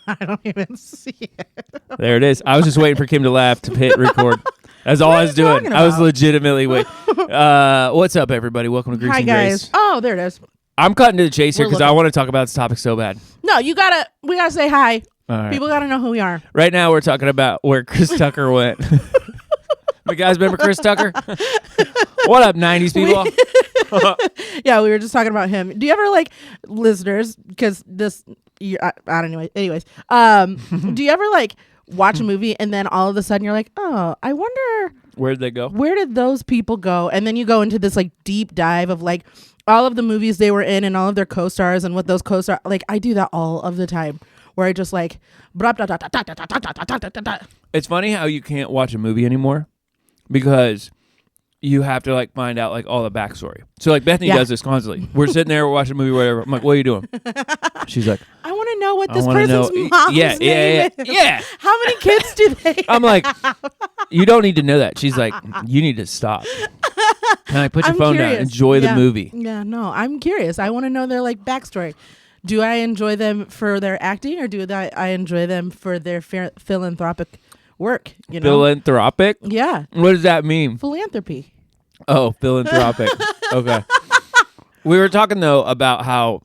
I don't even see it. There it is. I was just waiting for Kim to laugh to hit record. That's all I was doing. I was legitimately waiting. What's up, everybody? Welcome to Grease Hi, and guys. Grace. Oh, there it is. I'm cutting to the chase here We're because I want to talk about this topic so bad. No, we gotta say hi. All right. People gotta know who we are. Right now, we're talking about where Chris Tucker went. You guys remember Chris Tucker? What up, 90s people? Yeah, we were just talking about him. Do you ever, like, listeners, because this, I don't know, anyways, do you ever, like, watch a movie and then all of a sudden you're like, oh, I wonder Where'd they go? where did those people go? And then you go into this, like, deep dive of, like, all of the movies they were in and all of their co-stars and what those co-stars, like, I do that all of the time where I just, like, It's funny how you can't watch a movie anymore because you have to, like, find out, like, all the backstory. So, like, Bethany does this constantly. We're sitting there, we're watching a movie, whatever. I'm like, what are you doing? She's like, I want to know what this wanna person's know- mom's yeah, name is. yeah. How many kids do they I'm like, you don't need to know that. She's like, you need to stop. Can I put your I'm phone down? curious. Enjoy the movie. Yeah, no, I'm curious. I want to know their, like, backstory. Do I enjoy them for their acting or do I enjoy them for their philanthropic work? You know? Philanthropic? Yeah. What does that mean? Philanthropy. Oh, philanthropic. Okay. We were talking, though, about how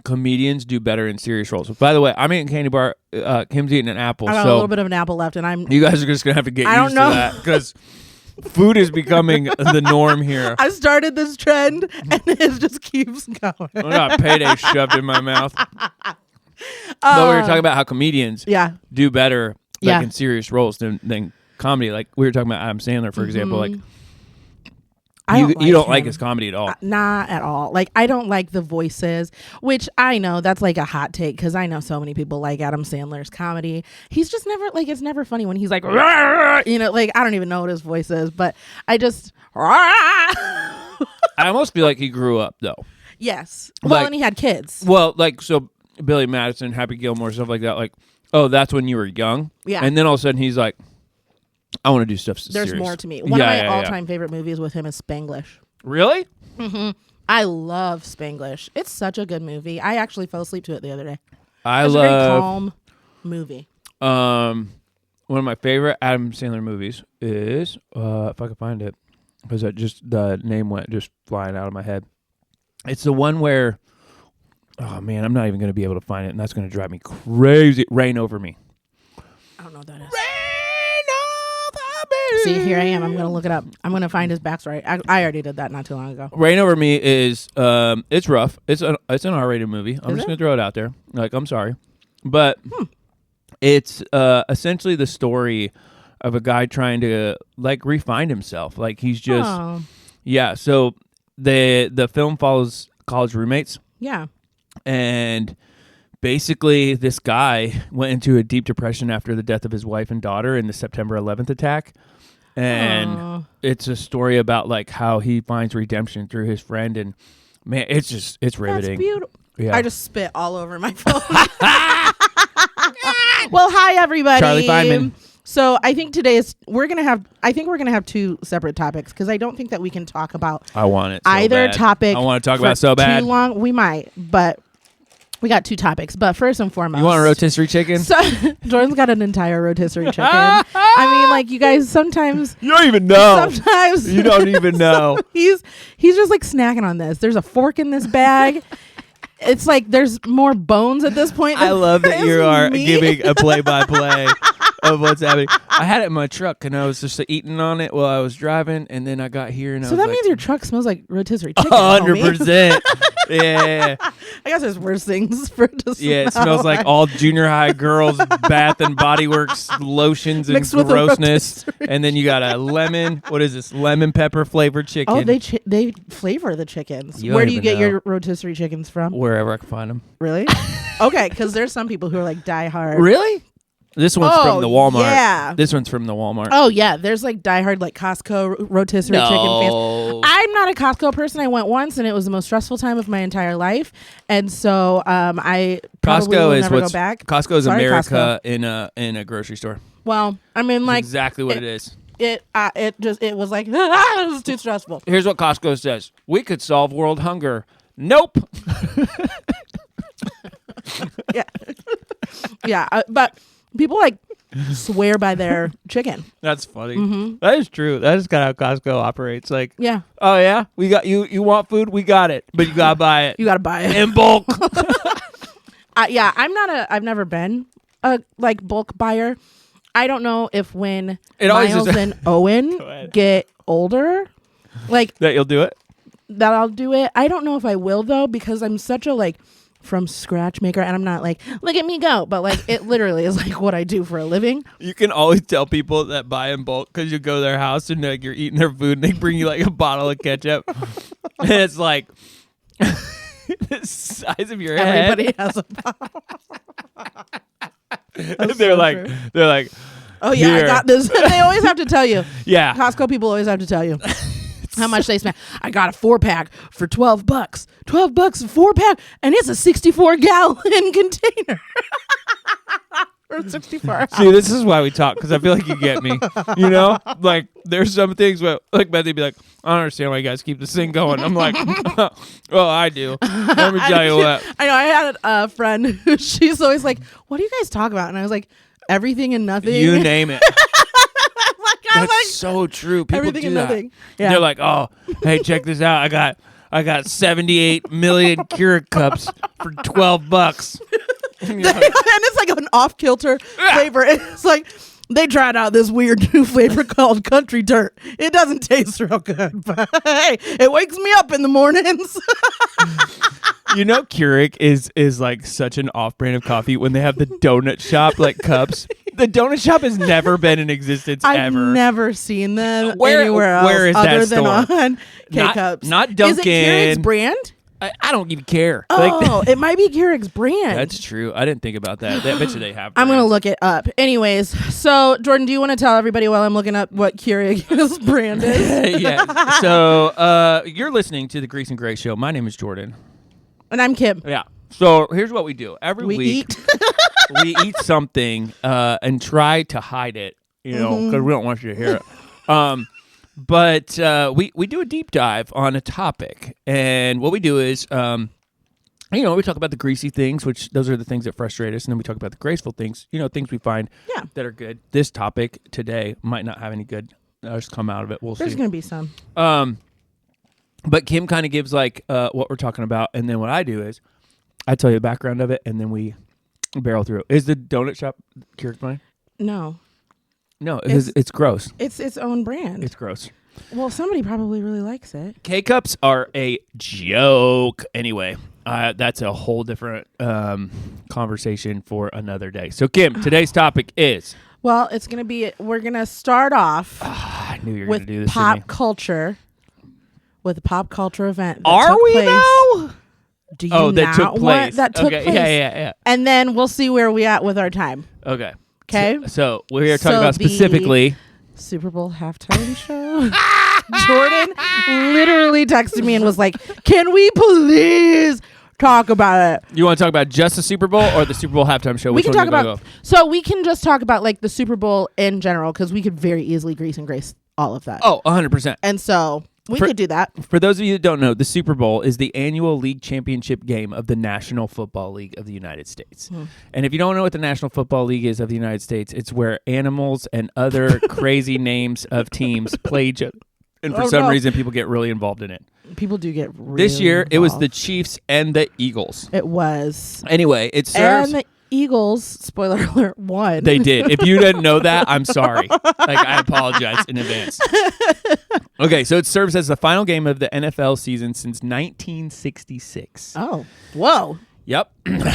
comedians do better in serious roles. By the way, I'm eating a candy bar. Kim's eating an apple. I got a little bit of an apple left, and I'm. You guys are just going to have to get I used don't know. to that because food is becoming the norm here. I started this trend, and it just keeps going. I got payday shoved in my mouth. But we were talking about how comedians do better like in serious roles than comedy. Like we were talking about Adam Sandler, for example. Like you don't like his comedy at all. Not at all. Like I don't like the voices, which I know that's like a hot take because I know so many people like Adam Sandler's comedy. He's just never like it's never funny when he's like, you know, like I don't even know what his voice is, but I just. I almost feel like he grew up though. Yes. Well, Like- and he had kids. Well, like so Billy Madison, Happy Gilmore, stuff like that. Like, oh, that's when you were young. Yeah. And then all of a sudden he's like, I want to do stuff serious. There's more to me. One of my all-time favorite movies with him is Spanglish. Really? Mm-hmm. I love Spanglish. It's such a good movie. I actually fell asleep to it the other day. I It's love a very calm movie. one of my favorite Adam Sandler movies is if I can find it because the name went just flying out of my head. It's the one where oh man, I'm not even going to be able to find it, and that's going to drive me crazy. Rain Over Me. I don't know what that is. Rain over me. See, here I am. I'm going to look it up. I'm going to find his backstory. I already did that not too long ago. Rain Over Me is it's rough. It's an R-rated movie. I'm just it? going to throw it out there. Like, I'm sorry. But it's essentially the story of a guy trying to like refine himself. Like he's just yeah, so the film follows college roommates. Yeah. And basically, this guy went into a deep depression after the death of his wife and daughter in the September 11th attack. And it's a story about like how he finds redemption through his friend. And man, it's riveting. That's beautiful. Yeah. I just spit all over my phone. Well, hi everybody. Charlie Feynman. So I think we're gonna have two separate topics because I don't think that we can talk about I want it so either bad. topic. I want to talk for about it so bad. Too long, we might, but we got two topics. But first and foremost, You want a rotisserie chicken? So Jordan's got an entire rotisserie chicken. I mean, like you guys sometimes. You don't even know. Sometimes You don't even know. he's just like snacking on this. There's a fork in this bag. It's like there's more bones at this point. I love that there you is are meat. giving a play-by-play of what's happening. I had it in my truck and I was just eating on it while I was driving, and then I got here and I So was that like, means your truck smells like rotisserie chicken. 100%. Yeah. I guess there's worse things for it to smell. Yeah, it smells like all junior high girls' Bath and Body Works lotions and Mixed with a grossness. rotisserie. And then you got a lemon. What is this? Lemon pepper flavored chicken. Oh, they flavor the chickens. You Where don't do you even get know. your rotisserie chickens from? Wherever I can find them. Really? Okay, because there's some people who are like diehard. Really? This one's from the Walmart. Yeah. This one's from the Walmart. Oh yeah, there's like diehard like Costco rotisserie chicken fans. I'm not a Costco person. I went once and it was the most stressful time of my entire life, and so I probably will never go back. Costco is Sorry, America Costco. in a grocery store. Well, I mean, like Exactly what it is. It was like it was too stressful. Here's what Costco says: we could solve world hunger. Nope. Yeah. Yeah, but people like swear by their chicken. That's funny. That is true. That is kind of how Costco operates. Like, Yeah, oh yeah, we got you. You want food? We got it, but you gotta buy it. you got to buy it. In bulk. Yeah, I've never been a like bulk buyer. I don't know if when Miles and Owen get older, like that you'll do it. That I'll do it. I don't know if I will though, because I'm such a like from scratch maker, and I'm not like, look at me go, but like it literally is like what I do for a living. You can always tell people that buy in bulk because you go to their house and like you're eating their food and they bring you like a bottle of ketchup and it's like the size of your head. Everybody has a bottle. they're like, oh yeah, here. I got this. They always have to tell you. Yeah. Costco people always have to tell you how much they spend. I got a 4-pack for $12. $12 a 4-pack, and it's a 64-gallon container. Or 64. See, this is why we talk, because I feel like you get me. You know, like there's some things where, like, Betty'd be like, I don't understand why you guys keep this thing going. I'm like, oh, I do. Let me tell you what. I know. I had a friend who she's always like, "What do you guys talk about?" And I was like, "Everything and nothing." You name it. That's like, so true. People everything do and that. nothing. Yeah. They're like, oh, hey, check this out. I got 78 million Keurig cups for $12. And you're like, And it's like an off-kilter flavor. It's like they tried out this weird new flavor called Country Dirt. It doesn't taste real good, but hey, it wakes me up in the mornings. you know, Keurig is like such an off-brand of coffee when they have the donut shop like cups. The donut shop has never been in existence I've ever. never seen them Where- anywhere else where is other that than store? on K-Cups. Not Dunkin'. Is it Keurig's brand? I don't even care. Oh, it might be Keurig's brand. That's true. I didn't think about that. I bet you they have. I'm going to brands. look it up. Anyways, so Jordan, do you want to tell everybody while I'm looking up what Keurig's brand is? Yeah. So you're listening to the Grease and Grace Show. My name is Jordan. And I'm Kim. Yeah. So here's what we do. Every We week eat. we eat something and try to hide it, you know, because we don't want you to hear it. But we do a deep dive on a topic. And what we do is, we talk about the greasy things, which those are the things that frustrate us. And then we talk about the graceful things, things we find that are good. This topic today might not have any good come out of it. We'll There's see. going to be some. But Kim kind of gives like what we're talking about. And then what I do is I tell you the background of it, and then we barrel through it. Is the donut shop Keurig brand? No. No, it's gross. It's its own brand. It's gross. Well, somebody probably really likes it. K-Cups are a joke. Anyway, that's a whole different conversation for another day. So, Kim, today's topic is... Well, it's going to be... We're going to start off I knew you were going to do this pop culture. With a pop culture event. That Are took we place. now? Do you that not took want place. that took Okay, place? Yeah. And then we'll see where we at with our time. Okay. Okay. So we are talking So about the specifically... Super Bowl halftime show. Jordan literally texted me and was like, "Can we please talk about it?" You want to talk about just the Super Bowl or the Super Bowl halftime show? We Which can one talk are you gonna about. So we can just talk about like the Super Bowl in general, because we could very easily grease and grace all of that. go? Oh, 100%. And so we could do that. For those of you that don't know, the Super Bowl is the annual league championship game of the National Football League of the United States. And if you don't know what the National Football League is of the United States, it's where animals and other crazy names of teams play each other. And for some reason, people get really involved in it. People do get really This year, it was the involved. Chiefs and the Eagles. It was. Anyway, it serves... And the Eagles, spoiler alert, won. They did. If you didn't know that, I'm sorry. I apologize in advance. Okay, so it serves as the final game of the NFL season since 1966. Oh, whoa. Yep.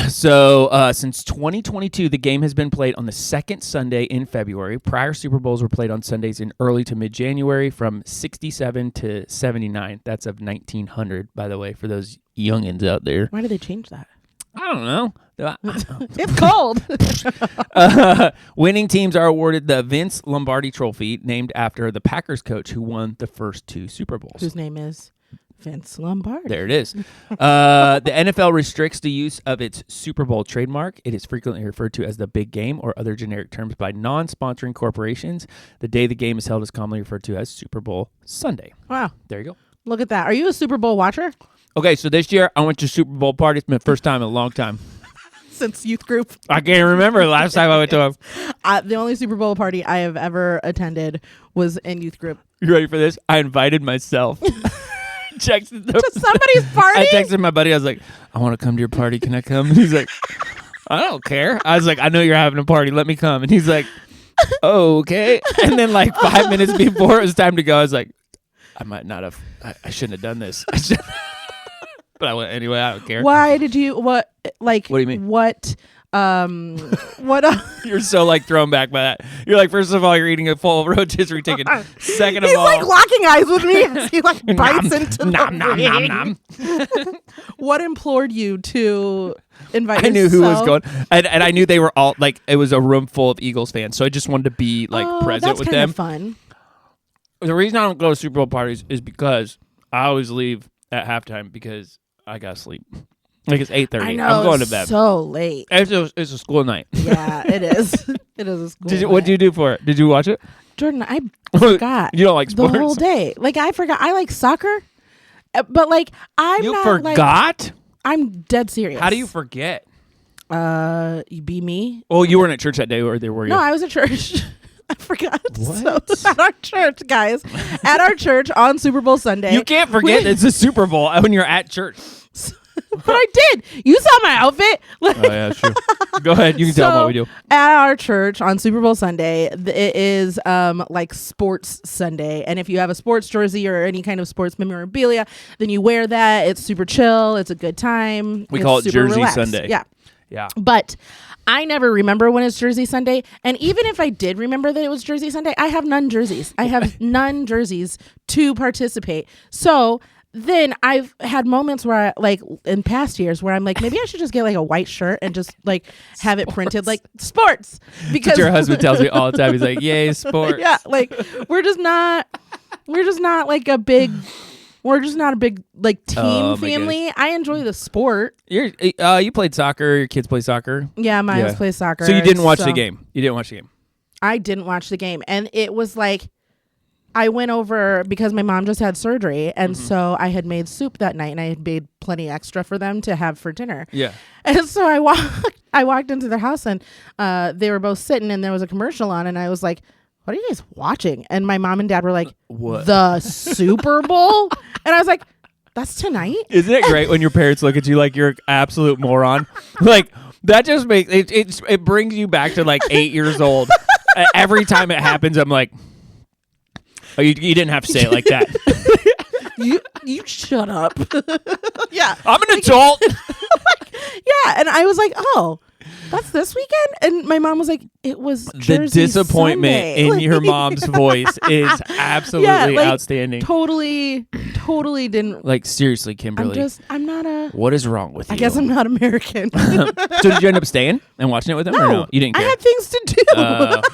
So since 2022, the game has been played on the second Sunday in February. Prior Super Bowls were played on Sundays in early to mid-January from 67 to 79. That's of 1900, by the way, for those youngins out there. Why did they change that? I don't know. It's cold. Winning teams are awarded the Vince Lombardi Trophy, named after the Packers coach who won the first two Super Bowls. Whose name is Vince Lombardi. There it is. The NFL restricts the use of its Super Bowl trademark. It is frequently referred to as the big game or other generic terms by non-sponsoring corporations. The day the game is held is commonly referred to as Super Bowl Sunday. Wow. There you go. Look at that. Are you a Super Bowl watcher? Okay, so this year I went to Super Bowl party. It's my first time in a long time. since youth group. I can't remember the last time I went to a... The only Super Bowl party I have ever attended was in youth group. You ready for this? I invited myself. Texted To somebody's party? I texted my buddy. I was like, I want to come to your party. Can I come? And he's like, I don't care. I was like, I know you're having a party. Let me come. And he's like, oh, okay. And then like 5 minutes before it was time to go, I was like, I might not have. I shouldn't have done this. But I went anyway. I don't care. Why did you? What? Like? What do you mean? What? What? You're so like thrown back by that. You're like, first of all, you're eating a full rotisserie chicken. Second of He's all, like locking eyes with me as he like bites into nom, the nom. What implored you to invite? I knew who was yourself? going, and I knew they were all like, it was a room full of Eagles fans, so I just wanted to be like present with them. That's kind of fun. The reason I don't go to Super Bowl parties is because I always leave at halftime because I gotta sleep. Like it's 8:30. I know, I'm going to bed. So late. It's a school night. Yeah, it is. It is a school. What did you do for it? Did you watch it? Jordan, I forgot. You don't like sports? The whole day. Like I forgot. I like soccer, but like You not forgot? Like, I'm dead serious. How do you forget? You be me. Oh, you weren't at church that day, or were you? No, I was at church. I forgot. What? So, at our church, guys. At our church on Super Bowl Sunday. You can't forget it's a Super Bowl when you're at church. But I did. You saw my outfit. Like, Oh yeah, sure. Go ahead. You can tell them what we do. At our church on Super Bowl Sunday, it is like sports Sunday, and if you have a sports jersey or any kind of sports memorabilia, then you wear that. It's super chill. It's a good time. We call it super Jersey relaxed. Sunday. Yeah. Yeah. But I never remember when it's Jersey Sunday. And even if I did remember that it was Jersey Sunday, I have none jerseys. I have none jerseys to participate. So then I've had moments where I, like in past years where I'm like, maybe I should just get like a white shirt and just like have it printed like sports. Because your husband tells me all the time. He's like, yay, sports. Yeah, like we're just not like a big like team family. I enjoy the sport. You played soccer. Your kids play soccer. Yeah, my kids play soccer. So you didn't watch the game. You didn't watch the game. I didn't watch the game, and it was like I went over because my mom just had surgery, and so I had made soup that night, and I had made plenty extra for them to have for dinner. Yeah. And so I walked into their house, and they were both sitting, and there was a commercial on, and I was like, what are you guys watching? And my mom and dad were like, what? The Super Bowl? And I was like, that's tonight? Isn't it great when your parents look at you like you're an absolute moron? Like, that just makes it brings you back to like 8 years old. Every time it happens, I'm like, oh, you didn't have to say it like that. You shut up. Yeah. I'm an adult. Yeah. And I was like, oh, that's this weekend? And my mom was like, it was Jersey The disappointment Sunday. in your mom's voice is absolutely outstanding. Totally didn't. Like, seriously, Kimberly. I'm not a. What is wrong with you? I guess I'm not American. So did you end up staying and watching it with them? No, or no? You didn't care? I had things to do.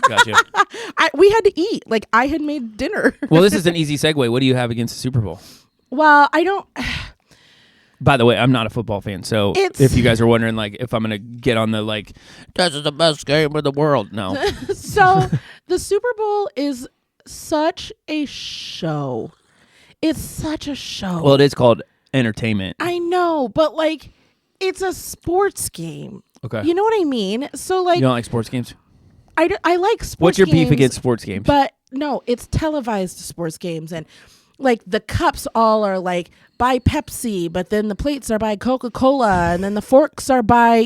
Gotcha. We had to eat. Like, I had made dinner. Well, this is an easy segue. What do you have against the Super Bowl? Well, I don't. By the way, I'm not a football fan, so if you guys are wondering, like, if I'm gonna get on the like, this is the best game in the world, no. So the Super Bowl is such a show. It's such a show. Well, it is called entertainment. I know, but like, it's a sports game. Okay. You know what I mean? So like, You don't like sports games? I like sports. What's your games, beef against sports games? But no, it's televised sports games, and like the cups all are like by Pepsi, but then the plates are by Coca-Cola, and then the forks are by,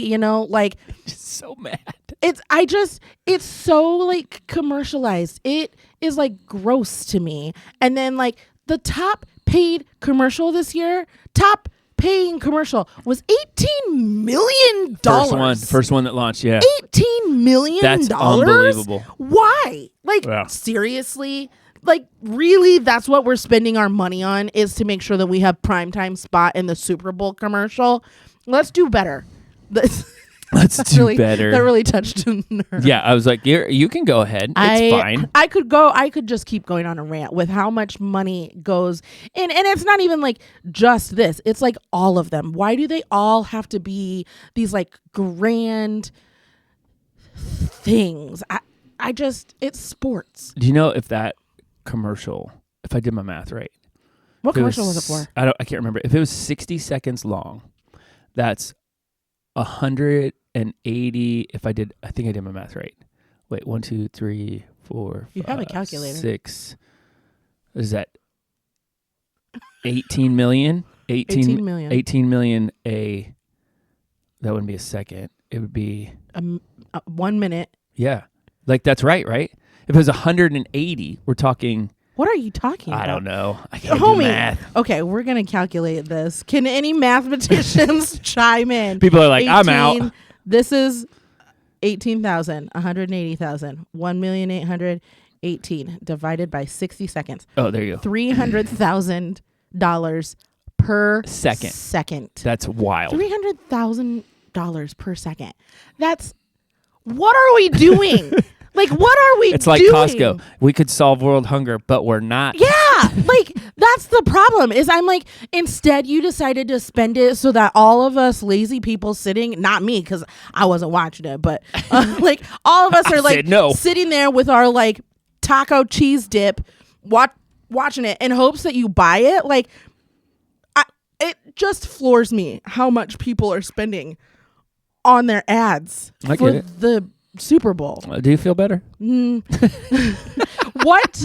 like. Just so mad. It's so like commercialized. It is like gross to me. And then like the top paid commercial this year, top paying commercial was $18 million. First one that launched, yeah. $18 million. That's unbelievable. Why? Like, seriously? Like, really, that's what we're spending our money on, is to make sure that we have primetime spot in the Super Bowl commercial. Let's do better. Let's do better. That really touched a nerve. Yeah, I was like, you can go ahead. It's fine. I could just keep going on a rant with how much money goes and it's not even like just this. It's like all of them. Why do they all have to be these like grand things? It's sports. Do you know if that commercial, if I did my math right? What commercial was it for? I can't remember. If it was 60 seconds long, that's 180. I think I did my math right. Wait, 1, 2, 3, 4. You have a calculator. 6. Is that 18 million? 18 million. 18 million a. That wouldn't be a second. It would be 1 minute. Yeah, like that's right? If it was 180, we're talking. What are you talking about? I don't know. I can't do math. Okay, we're going to calculate this. Can any mathematicians chime in? People are like, I'm out. This is 18,000, 180,000, 1,818,000 divided by 60 seconds. Oh, there you go. $300,000 per second. That's wild. $300,000 per second. What are we doing? Like, what are we doing? It's like Costco. We could solve world hunger, but we're not. Yeah, like, that's the problem, is I'm like, instead you decided to spend it so that all of us lazy people sitting, not me, because I wasn't watching it, but like, all of us are like sitting there with our like taco cheese dip, watching it in hopes that you buy it. Like, it just floors me how much people are spending on their ads for the Super Bowl. Do you feel better? What?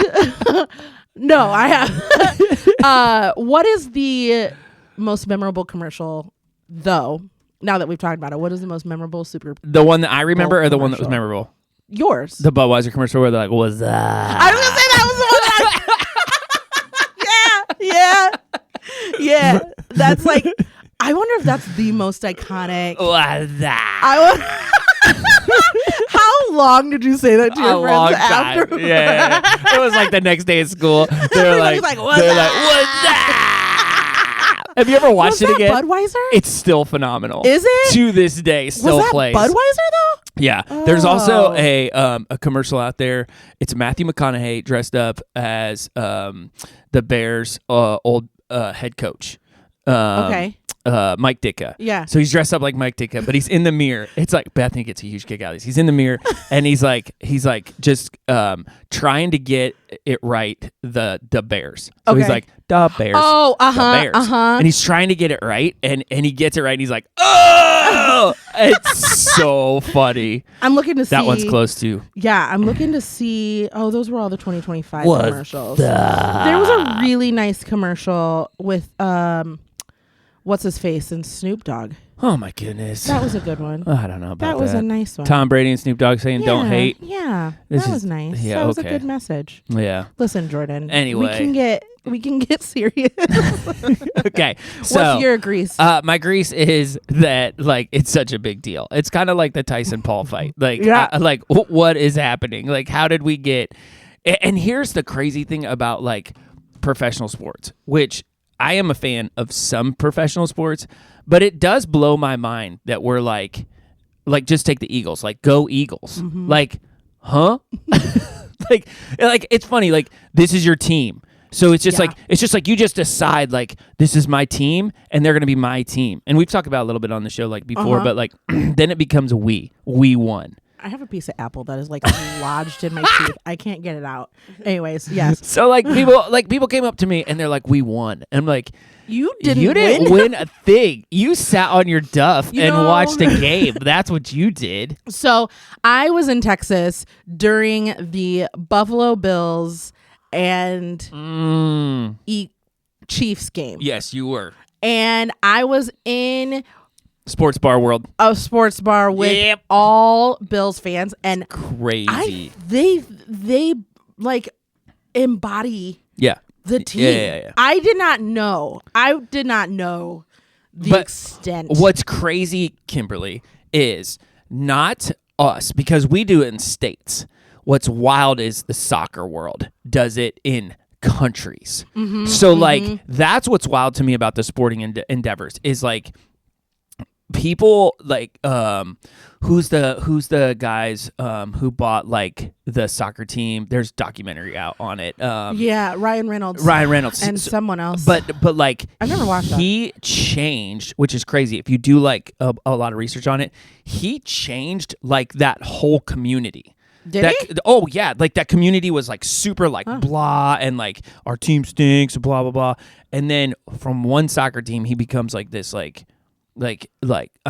No, I have. What is the most memorable commercial, though? Now that we've talked about it, what is the most memorable Super Bowl? The one that I remember, or the one that was memorable? Yours. The Budweiser commercial where they're like, "What's that?" I was gonna say that was the one. Yeah. That's like. I wonder if that's the most iconic. What's that? How long did you say that to your friends after? Yeah. It was like the next day at school. They're like, what's that? Have you ever watched it again? Budweiser? It's still phenomenal. Is it? To this day, still plays. Budweiser though? Yeah. Oh. There's also a commercial out there. It's Matthew McConaughey dressed up as the Bears' old head coach. Okay. Mike Ditka. Yeah. So he's dressed up like Mike Ditka, but he's in the mirror. It's like Bethany gets a huge kick out of this. He's in the mirror and he's like just trying to get it right, the Bears. So he's like, the Bears. Oh, the Bears. And he's trying to get it right and he gets it right and he's like, oh, it's so funny. I'm looking to see. That one's close too. Yeah, I'm looking to see. Oh, those were all the 2025 commercials. There was a really nice commercial with what's his face and Snoop Dogg. Oh my goodness. That was a good one. I don't know about that. That was a nice one. Tom Brady and Snoop Dogg saying don't hate. Yeah. That was nice. Yeah, that was a good message. Yeah. Listen, Jordan. Anyway. We can get serious. Okay. So what's your grease? My grease is that like it's such a big deal. It's kind of like the Tyson Paul fight. Like like what is happening? Like how did we get and here's the crazy thing about like professional sports, which I am a fan of some professional sports, but it does blow my mind that we're like just take the Eagles, like go Eagles. Mm-hmm. Like, huh? like it's funny, like this is your team. So it's just like you just decide like this is my team and they're going to be my team. And we've talked about a little bit on the show like before, but like then it becomes a we won. I have a piece of apple that is like lodged in my teeth. I can't get it out. Anyways, yes. So like people came up to me and they're like, "We won." And I'm like, You didn't win a thing. You sat on your duff and watched a game. That's what you did. So I was in Texas during the Buffalo Bills and Chiefs game. Yes, you were. And I was in sports bar world. A sports bar with all Bills fans and crazy. They like embody the team. Yeah. I did not know the extent. What's crazy, Kimberly, is not us because we do it in states. What's wild is the soccer world does it in countries. Mm-hmm, so like that's what's wild to me about the sporting endeavors is like people like who's the guys who bought like the soccer team. There's a documentary out on it. Ryan Reynolds and someone else. But like I've never watched that. He changed, which is crazy. If you do like a lot of research on it, he changed like that whole community. Did he? Oh yeah, like that community was like super like blah and like our team stinks, blah blah blah. And then from one soccer team, he becomes like this like I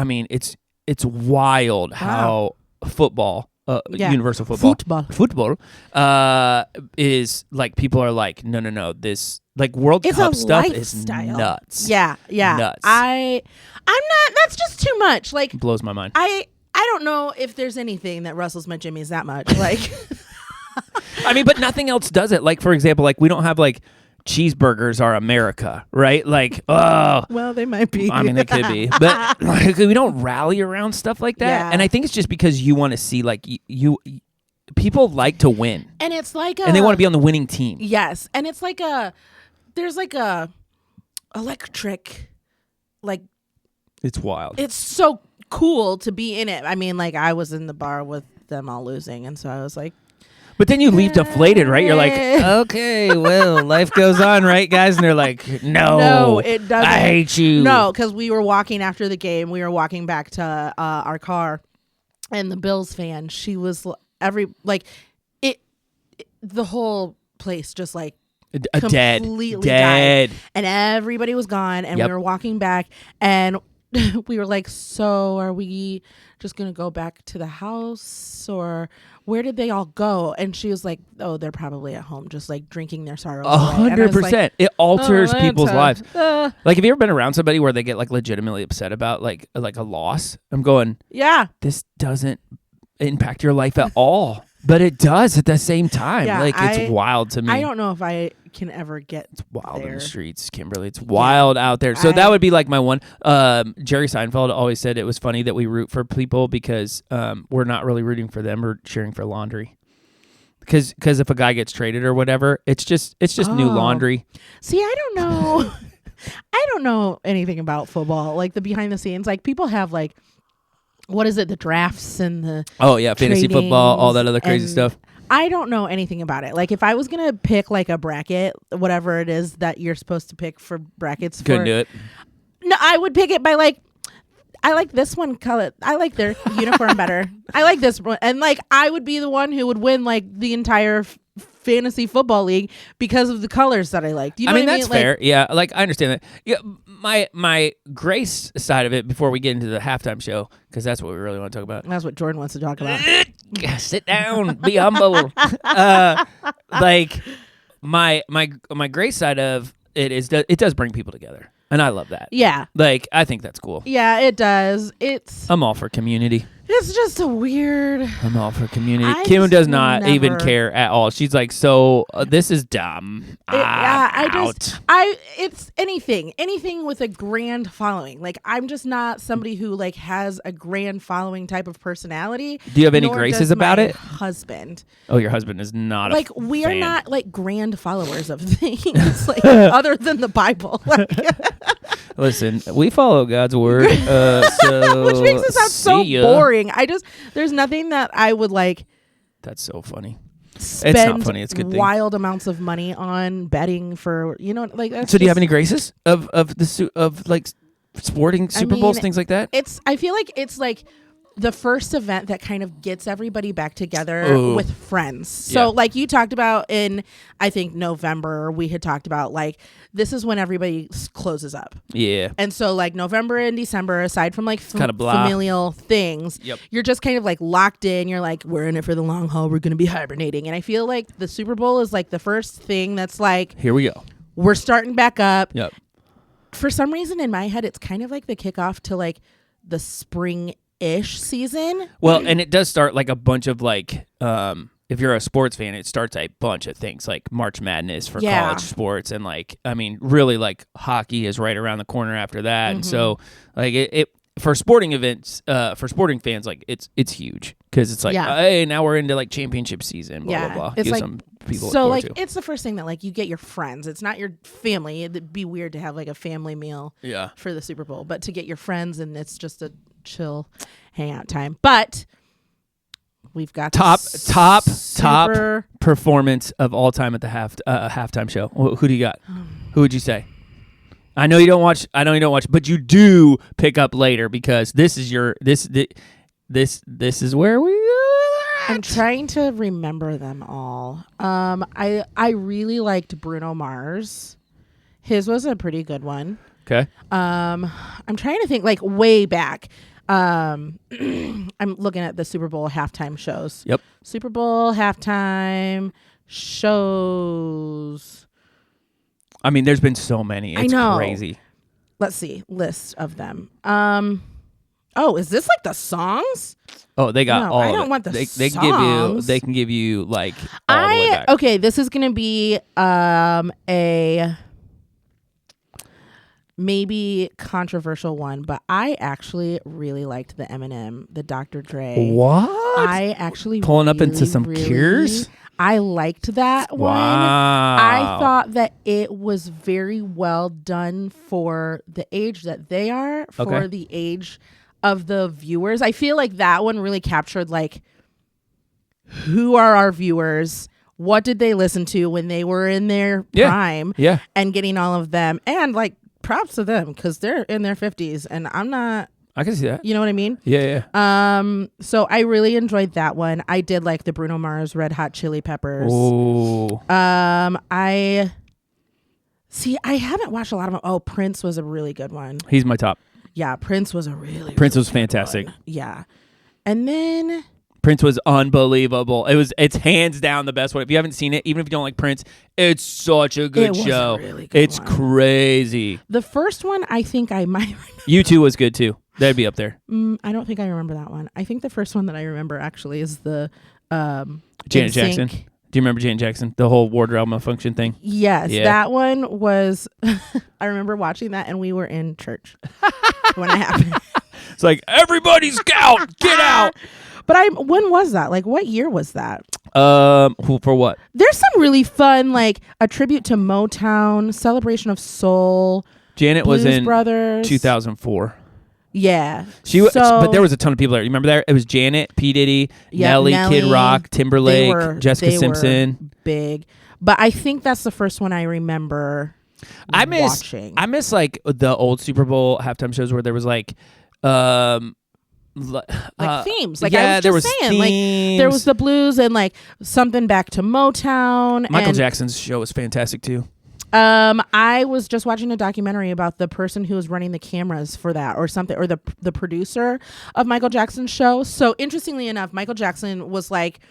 mean, it's it's wild how football, universal football, is like people are like, no, this like World Cup stuff lifestyle. Is nuts. Yeah, nuts. I'm not. That's just too much. Like, blows my mind. I don't know if there's anything that rustles my jimmies that much. Like, I mean, but nothing else does it. Like, for example, like we don't have like cheeseburgers are America, right? Like, oh, well, they might be. I mean, they could be, but like, we don't rally around stuff like that. Yeah. And I think it's just because you want to see like you people like to win, and it's like and they want to be on the winning team. Yes, and it's like there's like a electric, like, it's wild. It's so cool to be in it. I mean, like, I was in the bar with them all losing, and so I was like. But then you leave deflated, right? You're like, okay, well, life goes on, right, guys? And they're like, no, it doesn't. I hate you. No, because we were walking after the game. We were walking back to our car, and the Bills fan, she was the whole place just like completely dead, died, and everybody was gone, and Yep. we were walking back, and we were like, so are we just gonna go back to the house, or where did they all go? And she was like, oh, they're probably at home just like drinking their sorrows away. 100%. It alters Atlanta. people's lives. Like, have you ever been around somebody where they get like legitimately upset about like a loss? I'm going, yeah, this doesn't impact your life at all, but it does at the same time. Yeah, like, it's wild to me. I don't know if I can ever get Wild there. in the streets, Kimberly. It's wild out there. So that would be like my one. Jerry Seinfeld always said it was funny that we root for people because we're not really rooting for them. We're cheering for laundry. Because if a guy gets traded or whatever, it's just new laundry. See, I don't know. I don't know anything about football, like the behind the scenes. Like, people have like, what is it? The drafts and the fantasy football, all that other crazy stuff. I don't know anything about it. Like, if I was gonna pick like a bracket, whatever it is that you're supposed to pick for brackets, couldn't do it. No, I would pick it by like, I like this one color. I like their uniform better. I like this one, and like I would be the one who would win like the entire fantasy football league because of the colors that I liked. You know what I mean? That's fair. Yeah, like I understand that. Yeah, my grace side of it before we get into the halftime show, because that's what we really want to talk about. That's what Jordan wants to talk about. Sit down, be humble. Like my grace side of it is that it does bring people together, and I love that. Yeah, like I think that's cool. Yeah, it does. I'm all for community. It's just a weird. I'm all for community. Kim does not even care at all. She's like, so this is dumb. It's anything with a grand following. Like, I'm just not somebody who like has a grand following type of personality. Do you have any graces about it? Husband. Oh, your husband is not like, we are not like grand followers of things like other than the Bible. Like, listen, we follow God's word, so which makes it sound so boring. There's nothing that I would like. That's so funny. Spend it's not funny. It's a good thing. Wild amounts of money on betting for, like. That's so do you have any graces of like sporting Super Bowls, things like that? I feel like it's like the first event that kind of gets everybody back together with friends. So like you talked about in, I think, November, we had talked about like, this is when everybody closes up. Yeah. And so like November and December, aside from like familial things, you're just kind of like locked in. You're like, we're in it for the long haul. We're going to be hibernating. And I feel like the Super Bowl is like the first thing that's like, here we go. We're starting back up. Yep. For some reason in my head, it's kind of like the kickoff to like the spring-ish season. Well, and it does start like a bunch of like, if you're a sports fan, it starts a bunch of things like March Madness for college sports. And like, I mean, really like hockey is right around the corner after that. Mm-hmm. And so like it for sporting events, for sporting fans, like it's huge because it's like, hey, now we're into like championship season, blah, blah, blah. It's Give like, some people so like, it's the first thing that like you get your friends. It's not your family. It'd be weird to have like a family meal for the Super Bowl, but to get your friends, and it's just a chill hangout time. But we've got top performance of all time at the halftime show. Who do you got? Who would you say? I know you don't watch, but you do pick up later because this is your this is where we are. I'm trying to remember them all. I really liked Bruno Mars. His was a pretty good one. Okay. I'm trying to think like way back. I'm looking at the Super Bowl halftime shows. Yep. Super Bowl halftime shows. I mean, there's been so many. It's I know. crazy. Let's see. List of them. Oh, is this like the songs? Oh, they got No, all I of don't it. want the They songs. can give you like all the way back. Okay, this is gonna be a maybe controversial one, but I actually really liked the Eminem, the Dr. Dre. What? I actually Pulling up really, into some really, Cures? I liked that one. Wow. I thought that it was very well done for the age that they are, for the age of the viewers. I feel like that one really captured like who are our viewers? What did they listen to when they were in their prime? Yeah. And getting all of them, and like props to them because they're in their 50s and I'm not. I can see that. You know what I mean? Yeah. So I really enjoyed that one. I did like the Bruno Mars Red Hot Chili Peppers. Ooh. I haven't watched a lot of them. Oh, Prince was a really good one. He's my top. Yeah, Prince was a really Prince really was fantastic. one. Yeah. And then Prince was unbelievable. It's hands down the best one. If you haven't seen it, even if you don't like Prince, it's such a good It was show. a really good It's one. crazy. The first one, I think I might remember. U2 was good too. That'd be up there. I don't think I remember that one. I think the first one that I remember actually is the Janet Jackson. Do you remember Janet Jackson? The whole wardrobe malfunction thing? Yes, Yeah. that one was. I remember watching that, and we were in church when it happened. It's like, everybody's out. Get out. But when was that? Like, what year was that? For what? There's some really fun, like a tribute to Motown, Celebration of Soul. Janet Blues was in Brothers. 2004. Yeah. But there was a ton of people there. You remember that? It was Janet, P. Diddy, Nelly, Kid Rock, Timberlake, Jessica Simpson. Big. But I think that's the first one I remember watching. I miss like the old Super Bowl halftime shows where there was like themes. Like yeah, I was there just was saying, themes. like there was the blues and like something back to Motown. Michael Jackson's show was fantastic too. I was just watching a documentary about the person who was running the cameras for that or something, or the producer of Michael Jackson's show. So interestingly enough, Michael Jackson was like,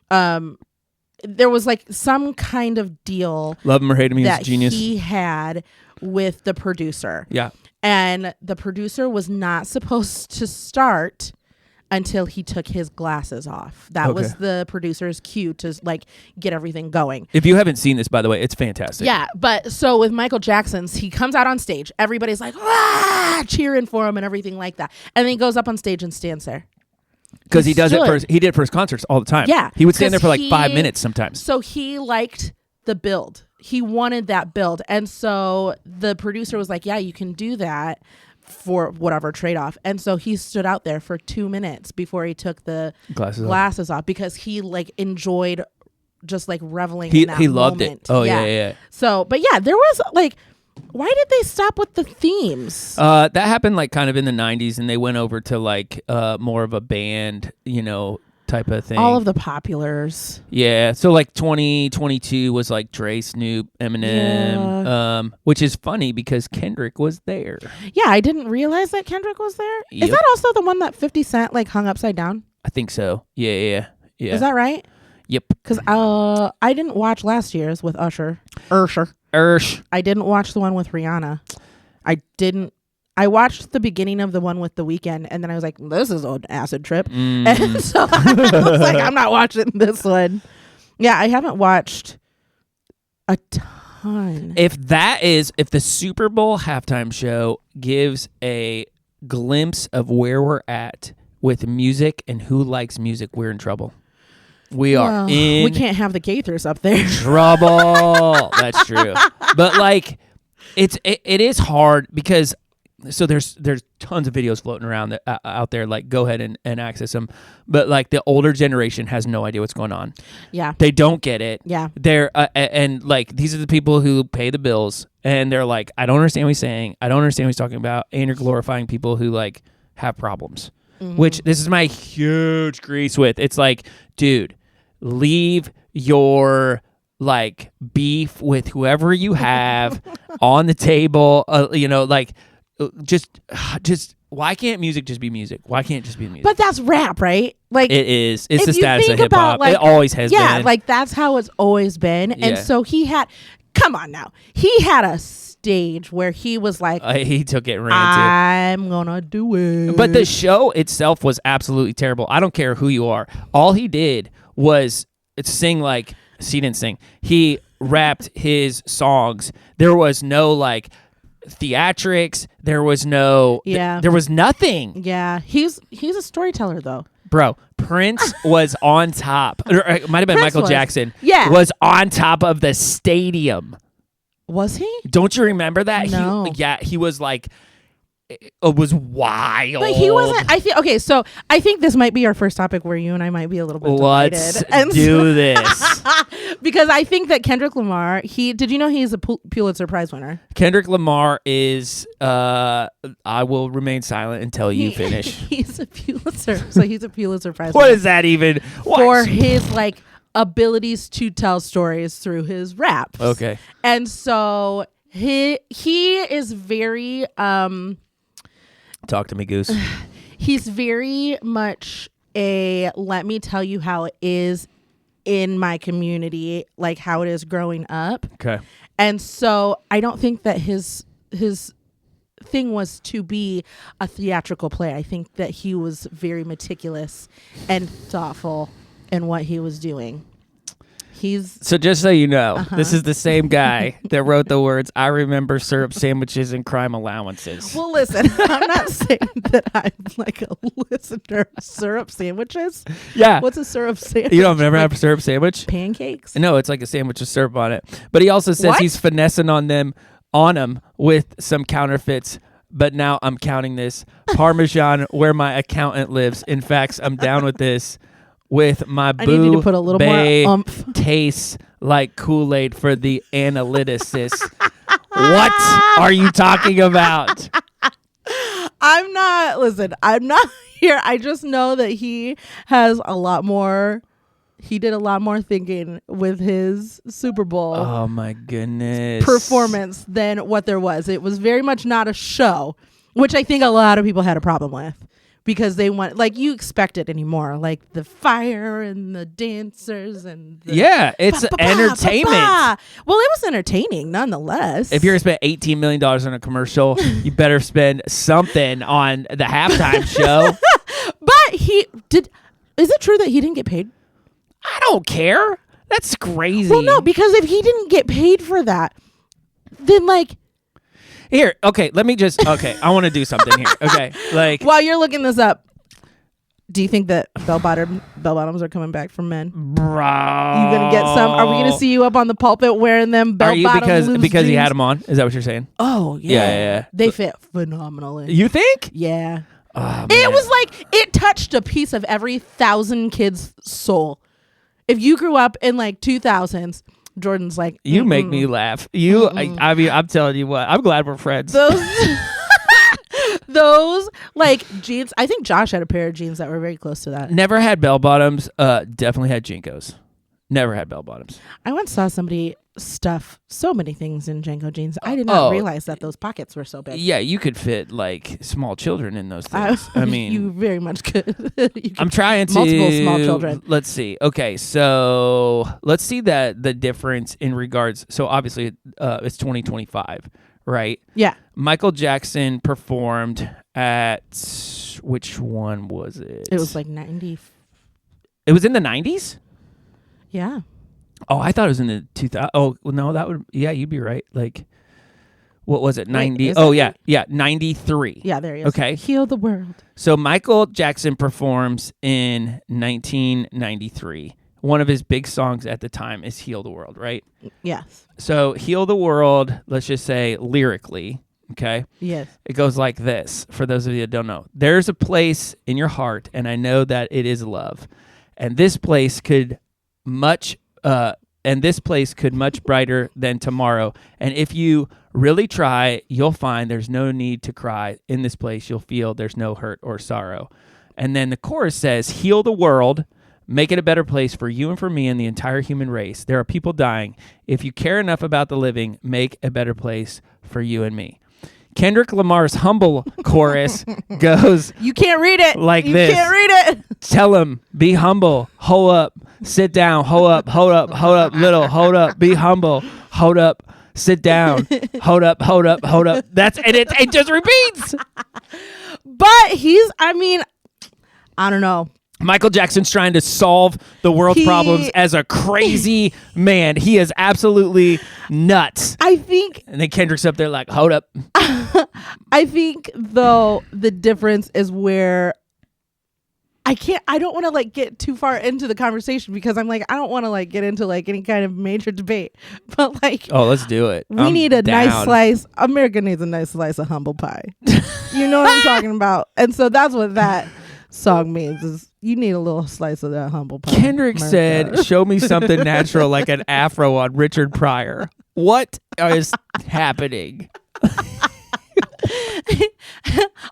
there was like some kind of deal. Love him or hate him, he's a genius. He had with the producer. Yeah. And the producer was not supposed to start until he took his glasses off. That was the producer's cue to like get everything going. If you haven't seen this, by the way, it's fantastic. Yeah, but so with Michael Jackson's, he comes out on stage. Everybody's like, cheering for him and everything like that. And then he goes up on stage and stands there. Because he does it first. He did it for his concerts all the time. Yeah. He would stand there for like 5 minutes sometimes. So he liked the build. He wanted that build. And so the producer was like, yeah, you can do that for whatever trade-off. And so he stood out there for 2 minutes before he took the glasses off because he like enjoyed just like reveling in that he loved moment. it. Oh yeah. So, but yeah, there was like, why did they stop with the themes? That happened like kind of in the 90s, and they went over to like more of a band, type of thing. All of the populars. Yeah. So like 2022 was like Dre, Snoop, Eminem, which is funny because Kendrick was there. Yeah, I didn't realize that Kendrick was there. Yep. Is that also the one that 50 Cent like hung upside down? I think so. Yeah. Is that right? Yep. Because I didn't watch last year's with Usher. I didn't watch the one with Rihanna. I watched the beginning of the one with The Weeknd, and then I was like, this is an acid trip. And so I was like, I'm not watching this one. Yeah, I haven't watched a ton. If the Super Bowl halftime show gives a glimpse of where we're at with music and who likes music, we're in trouble. We can't have the Gaithers up there. Trouble. That's true. But like, it is hard because there's tons of videos floating around out there. Like, go ahead and access them. But like, the older generation has no idea what's going on. Yeah, they don't get it. Yeah, they're and like, these are the people who pay the bills, and they're like, I don't understand what he's saying. I don't understand what he's talking about. And you're glorifying people who like have problems. Which this is my huge grease with. It's like, dude, leave your like beef with whoever you have on the table. Like, just why can't music just be music? Why can't it just be music? But that's rap, right? Like it is. It's if the you status of think hip hop. about, like, It always has yeah, been. like that's how it's always been. And Yeah. so he had, come on now, he had a stage where he was like, He took it and ran I'm gonna do it. to. But the show itself was absolutely terrible. I don't care who you are. All he did was sing like he didn't sing. He rapped his songs. There was no like theatrics. There was no. There was nothing. Yeah, he's a storyteller though. Bro, Prince was on top. Or it might have been Prince Michael was. Jackson. Yeah. Was on top of the stadium. Was he? Don't you remember that? No. He was like, it was wild. But he wasn't. I think okay. So I think this might be our first topic where you and I might be a little bit Let's divided. do this. Because I think that Kendrick Lamar. Did you know he's a Pulitzer Prize winner? Kendrick Lamar is. I will remain silent until you finish. He's a Pulitzer. So he's a Pulitzer Prize What winner. is that even? For his like abilities to tell stories through his raps. Okay. And so he is very Talk to me, Goose. he's very much a let me tell you how it is in my community, like how it is growing up. Okay. And so I don't think that his thing was to be a theatrical play. I think that he was very meticulous and thoughtful in what he was doing. So just so you know, this is the same guy that wrote the words, I remember syrup sandwiches and crime allowances. Well, listen, I'm not saying that I'm like a listener of syrup sandwiches. Yeah. What's a syrup sandwich? You don't ever have a syrup sandwich? Pancakes? No, it's like a sandwich with syrup on it. But he also says What? he's finessing on them with some counterfeits. But now I'm counting this. Parmesan, where my accountant lives. In fact, I'm down with this. With my I need you to put a little more oomph. Tastes like Kool-Aid for the analyticis. What are you talking about? I'm not here. I just know that he has a lot more. He did a lot more thinking with his Super Bowl Oh my goodness. performance than what there was. It was very much not a show, which I think a lot of people had a problem with. Because they want, like, you expect it anymore, like the fire and the dancers and the it's entertainment. Well, it was entertaining nonetheless. If you're gonna spend $18 million on a commercial, you better spend something on the halftime show. But is it true that he didn't get paid? I don't care. That's crazy. Well, no, because if he didn't get paid for that, then like. Here, okay, I want to do something here. Okay, like while you're looking this up, do you think that bell bottoms are coming back from men? Bro, You gonna get some? Are we gonna see you up on the pulpit wearing them bell bottoms? Because he had them on? Is that what you're saying? Oh yeah, yeah. They fit phenomenally. You think? Yeah. Oh, it was like it touched a piece of every 1,000 kids' soul. If you grew up in like 2000s. Jordan's like, you make me laugh. I mean, I'm telling you what. I'm glad we're friends. Those like jeans. I think Josh had a pair of jeans that were very close to that. Never had bell bottoms. Definitely had Jinkos. Never had bell bottoms. I once saw somebody stuff so many things in Janko jeans. I did not realize that those pockets were so big. Yeah, you could fit like small children in those things. I mean, you very much could. I'm trying to multiple small children. Let's see. Okay, so let's see the difference in regards. So obviously, it's 2025, right? Yeah. Michael Jackson performed at which one was it? It was like 90. It was in the 90s. Yeah. Oh, I thought it was in the 2000. Oh, well, no, that would. Yeah, you'd be right. Like, what was it? 90. Oh, yeah, 93. Yeah, there he is. Okay, Heal the World. So Michael Jackson performs in 1993. One of his big songs at the time is "Heal the World," right? Yes. So "Heal the World," let's just say lyrically, okay? Yes. It goes like this. For those of you that don't know, there's a place in your heart, and I know that it is love, and this place could much brighter than tomorrow. And if you really try, you'll find there's no need to cry. In this place, you'll feel there's no hurt or sorrow. And then the chorus says, heal the world, make it a better place for you and for me and the entire human race. There are people dying. If you care enough about the living, make a better place for you and me. Kendrick Lamar's Humble chorus goes You can't read it. like you this. You can't read it. Tell him, be humble, hold up, sit down, hold up, little, hold up, be humble, hold up, sit down, hold up. That's and it just repeats. But I don't know. Michael Jackson's trying to solve the world's problems as a crazy man. He is absolutely nuts. I think. And then Kendrick's up there like, hold up. I think though the difference is where I don't want to like get too far into the conversation because I'm like, I don't want to like get into like any kind of major debate, but like, oh, let's do it. We need a nice slice. America needs a nice slice of humble pie. You know what I'm talking about? And so that's what that song means is you need a little slice of that humble pie. Kendrick America. said, show me something natural like an afro on Richard Pryor. What is happening?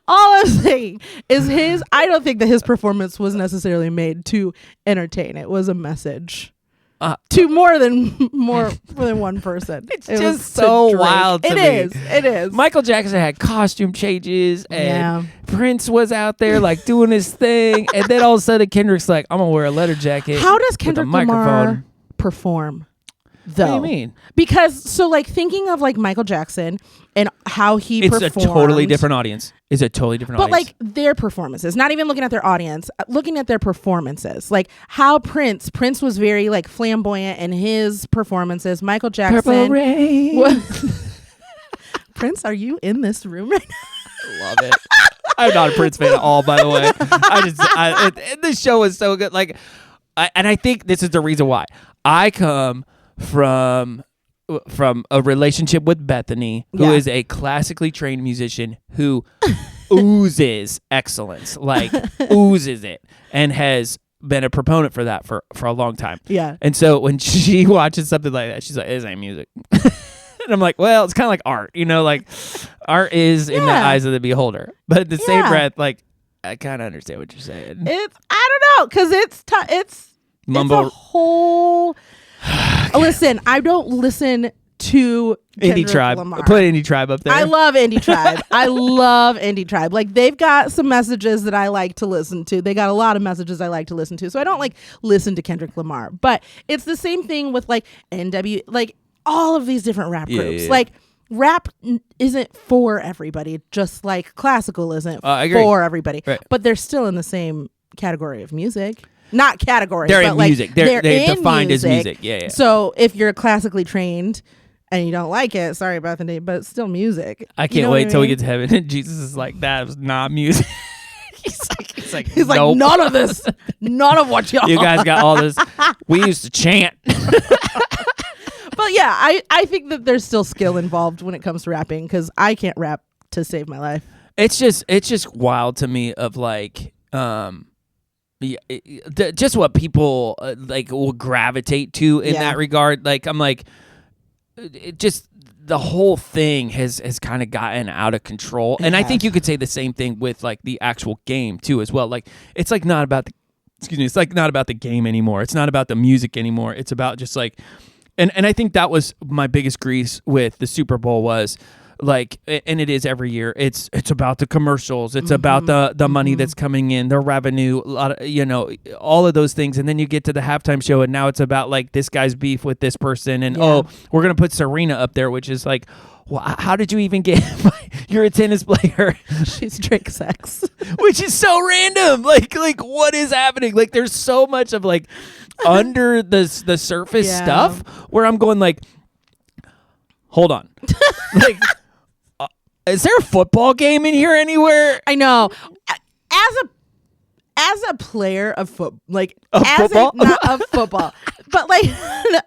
All I'm saying is I don't think that his performance was necessarily made to entertain. It was a message to more than one person. It's just so wild to me. It is. Michael Jackson had costume changes and Prince was out there like doing his thing. And then all of a sudden Kendrick's like, I'm going to wear a leather jacket. How does Kendrick with a microphone. Lamar perform? Though. What do you mean? Because so like thinking of like Michael Jackson and how he performed. It's a totally different audience. But like their performances, not even looking at their audience, looking at their performances. Like how Prince was very like flamboyant in his performances. Michael Jackson. Purple Rain. Prince, are you in this room right now? Love it. I'm not a Prince fan at all, by the way. This show is so good. Like, and I think this is the reason why I come from a relationship with Bethany, who is a classically trained musician who oozes excellence, like oozes it, and has been a proponent for that for a long time. Yeah. And so when she watches something like that, she's like, "This ain't music." And I'm like, well, it's kind of like art, you know, like art is in the eyes of the beholder. But at the same breath, like, I kind of understand what you're saying. I don't know, because it's Mumble. It's a whole. Listen, I don't listen to Indie Tribe. Lamar. Put Indie Tribe up there. I love Indie Tribe. I love Indie Tribe. Like they've got some messages that I like to listen to. They got a lot of messages I like to listen to. So I don't like listen to Kendrick Lamar. But it's the same thing with like NW, like all of these different rap groups. Yeah. Like rap isn't for everybody, just like classical isn't agree. for everybody. Right. But they're still in the same category of music. Not category. They're but in like, music. They're defined music. as music. Yeah. So if you're classically trained and you don't like it, sorry about the name, but it's still music. I can't wait till we get to heaven and Jesus is like, that was not music. he's like, nope. None of this, none of what y'all. You guys got all this. We used to chant. But yeah, I think that there's still skill involved when it comes to rapping because I can't rap to save my life. It's just wild to me of like, just what people like will gravitate to in that regard. Like I'm like, it just the whole thing has kind of gotten out of control. And I think you could say the same thing with like the actual game too as well. Like it's like not about it's like not about the game anymore. It's not about the music anymore. It's about just like, and I think that was my biggest grease with the Super Bowl was like, and it is every year. It's about the commercials. It's about the money that's coming in, the revenue, a lot of, you know, all of those things. And then you get to the halftime show, and now it's about like this guy's beef with this person, and oh, we're gonna put Serena up there, which is like, well, how did you even get? You're a tennis player. She's drink sex, which is so random. Like what is happening? Like there's so much of like under the surface stuff where I'm going like, hold on, like. Is there a football game in here anywhere? I know. As a player of football, like football, not of football, but like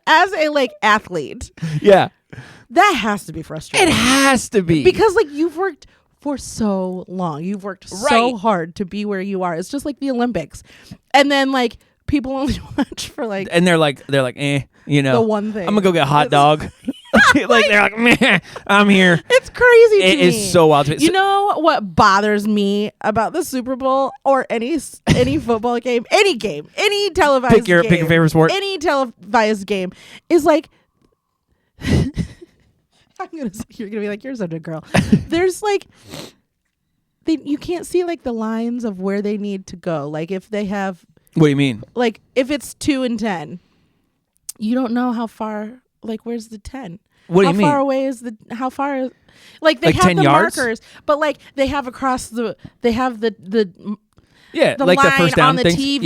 as a like athlete, yeah, that has to be frustrating. It has to be because like you've worked for so long, you've worked so hard to be where you are. It's just like the Olympics, and then like people only watch for like, and they're like, you know, the one thing. I'm gonna go get a hot dog. Like they're like, meh, I'm here. It's crazy to me. It is so wild to me. You know what bothers me about the Super Bowl or any football game, any televised game. Pick your favorite sport. Any televised game is like You're gonna be like, you're such a girl. There's like, you can't see like the lines of where they need to go. Like if they have. What do you mean? Like if it's 2 and 10, you don't know how far. Like where's the 10? What do you mean? How far away is the? How far? Like they like have 10 the yards? markers, but like they have across the. They have the Yeah, the like line the first down on the things. TV.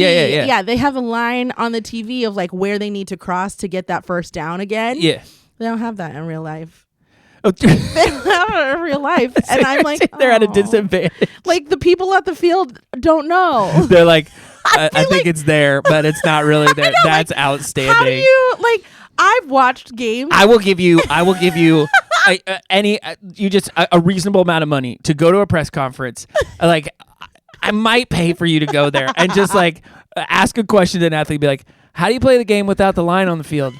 Yeah. They have a line on the TV of like where they need to cross to get that first down again. Yeah. They don't have that in real life. Oh, They don't have it in real life. And I'm like, they're at a "Oh." disadvantage. Like the people at the field don't know. They're like, I think like- it's there, but it's not really there. know, That's like, outstanding. How do you like? I've watched games. I will give you a reasonable amount of money to go to a press conference. Like, I might pay for you to go there and just like ask a question to an athlete, be like, how do you play the game without the line on the field?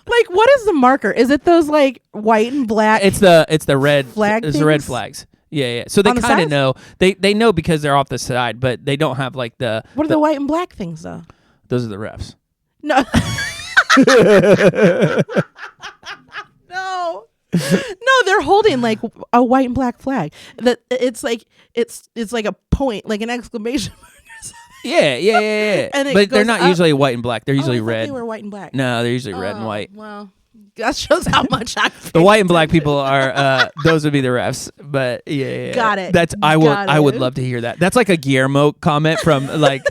Like, what is the marker? Is it those like white and black? It's the red Flag It's the red things? flags. Yeah. So they On the kind of sides? know. They know because they're off the side, but they don't have like the. What are the white and black things though? Those are the refs. No. No, they're holding like a white and black flag. That it's like a point, like an exclamation mark. Yeah. And it But they're goes not up. usually white and black. They're Oh, usually I thought red. They were white and black. No, they're usually red and Oh, white. Well, that shows how much I. The white and black people are those would be the refs, but yeah. Got it. That's I Got would it. love to hear that. That's like a Guillermo comment from like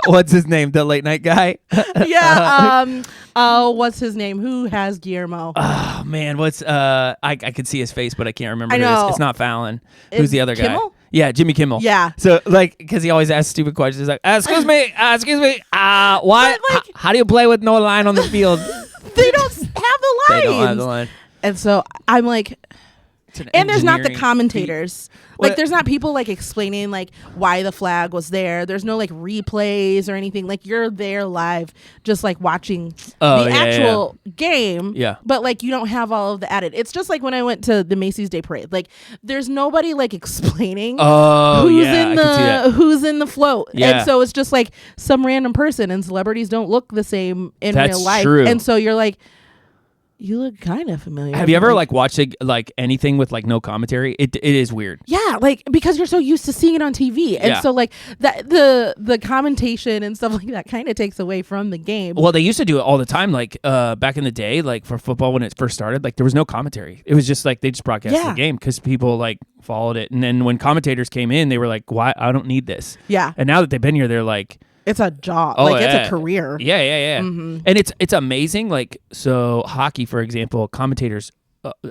what's his name, the late night guy. Yeah. What's his name? Who has Guillermo? Oh man, what's I could see his face, but I can't remember. I who it is. know. It's not Fallon. Who's Is the other guy? Kimmel? Yeah, Jimmy Kimmel. Yeah. So like, because he always asks stupid questions, like, excuse me, why? But, like- How do you play with no line on the field? They don't have the lines. They don't have the line. And so I'm like, It's an and there's not the engineering feat. commentators. What- Like there's not people like explaining like why the flag was there. There's no like replays or anything. Like you're there live, just like watching Oh, the yeah, actual game. Yeah. But like you don't have all of the added. It's just like when I went to the Macy's Day Parade. Like there's nobody like explaining Oh who's yeah, in I can see that. who's in the float. Yeah. And so it's just like some random person, and celebrities don't look the same in That's real life. true. And so you're like, you look kind of familiar. Have you ever like watched like anything with like no commentary? It is weird. Yeah, like because you're so used to seeing it on TV, and Yeah. so like that the commentation and stuff like that kind of takes away from the game. Well, they used to do it all the time, like back in the day, like for football when it first started. Like there was no commentary. It was just like they just broadcast Yeah. the game because people like followed it. And then when commentators came in, they were like, "Why? I don't need this." Yeah, And now that they've been here, they're like, it's a job. Oh, like yeah. it's a career. Yeah. Mhm. And it's amazing. Like so, hockey, for example, commentators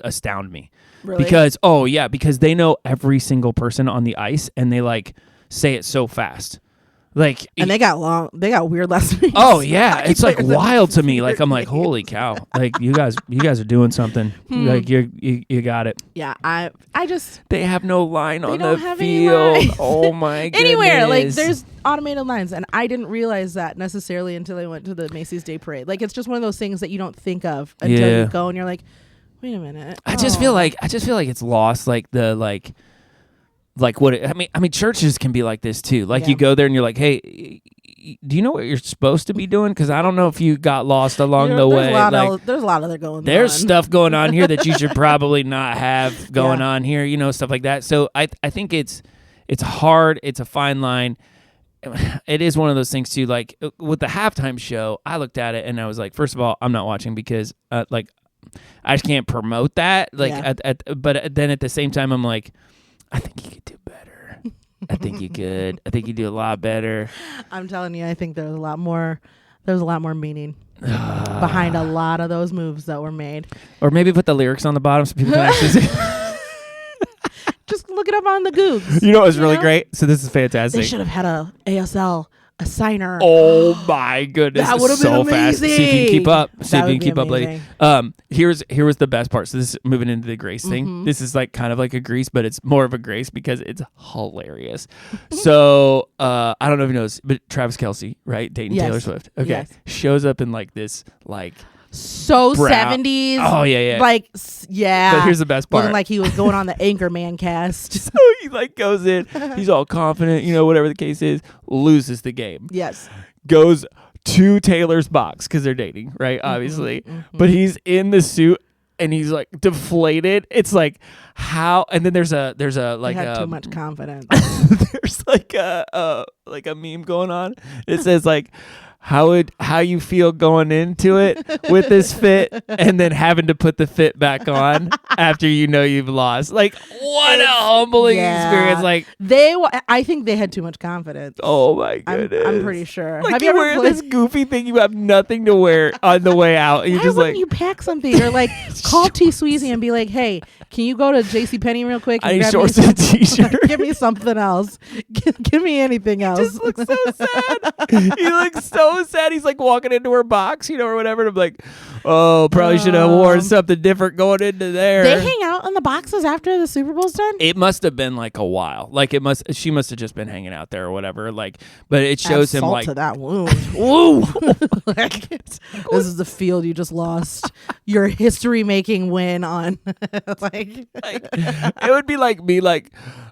astound me Really? because they know every single person on the ice and they like say it so fast. Like And they got weird last names. oh yeah, it's like Players have wild to me. Like weird I'm like, names. holy cow! Like you guys are doing something. Like you got it. Yeah, I just They have no line on the don't have any field. lines. Oh my goodness. anywhere like there's automated lines, and I didn't realize that necessarily until I went to the Macy's Day Parade. Like it's just one of those things that you don't think of until Yeah. you go, and you're like, wait a minute. I just feel like it's lost. Like the like what I mean churches can be like this too. Like Yeah. you go there and you're like, hey, do you know what you're supposed to be doing? Because I don't know if you got lost along the way. There's a lot of that going on. There's stuff going on here that you should probably not have going on here, stuff like that. So I think it's hard. It's a fine line. It is one of those things too. Like with the halftime show, I looked at it and I was like, first of all, I'm not watching because like I just can't promote that. Like, Yeah. But then at the same time, I'm like, I think you could do better. I think you could. I think you do a lot better. I'm telling you, I think there's a lot more meaning behind a lot of those moves that were made. Or maybe put the lyrics on the bottom so people can actually see. Just look it up on the Googs. You know what was really great? So this is fantastic. They should have had a ASL, a signer. Oh my goodness! That would have so been fast. amazing. See if you can keep up. See That if you would can keep be up, lady. amazing. Here was the best part. So this is moving into the Grace thing. Mhm. This is like kind of like a Grease, but it's more of a Grace because it's hilarious. So I don't know if you know this, but Travis Kelce, right, dating Yes. Taylor Swift. Okay, Yes. shows up in like this like. So Brown. 70s. Oh yeah. Like, yeah. But here's the best part. Looking like he was going on the Anchorman cast. So he like goes in. He's all confident, whatever the case is. Loses the game. Yes. Goes to Taylor's box because they're dating, right? Obviously. But he's in the suit and he's like deflated. It's like how, and then there's a like had too much confidence. there's like a meme going on. It says like, how you feel going into it with this fit and then having to put the fit back on after you know you've lost. Like, what a humbling experience. Like, I think they had too much confidence. Oh my goodness. I'm pretty sure. Like, have you wear this goofy thing, you have nothing to wear on the way out. And you're just like, you pack something or like call T Sweezy and be like, hey, can you go to JCPenney real quick? And I need shorts and a t-shirt. Give me something else. Give me anything else. He just looks so sad. He looks so sad. He's like walking into her box, or whatever. And I'm like, oh, probably should have worn something different going into there. They hang out in the boxes after the Super Bowl's done? It must have been like a while. Like she must have just been hanging out there or whatever. Like, but it shows him like to that wound. Woo! This is the field you just lost your history-making win on. like it would be like me, like,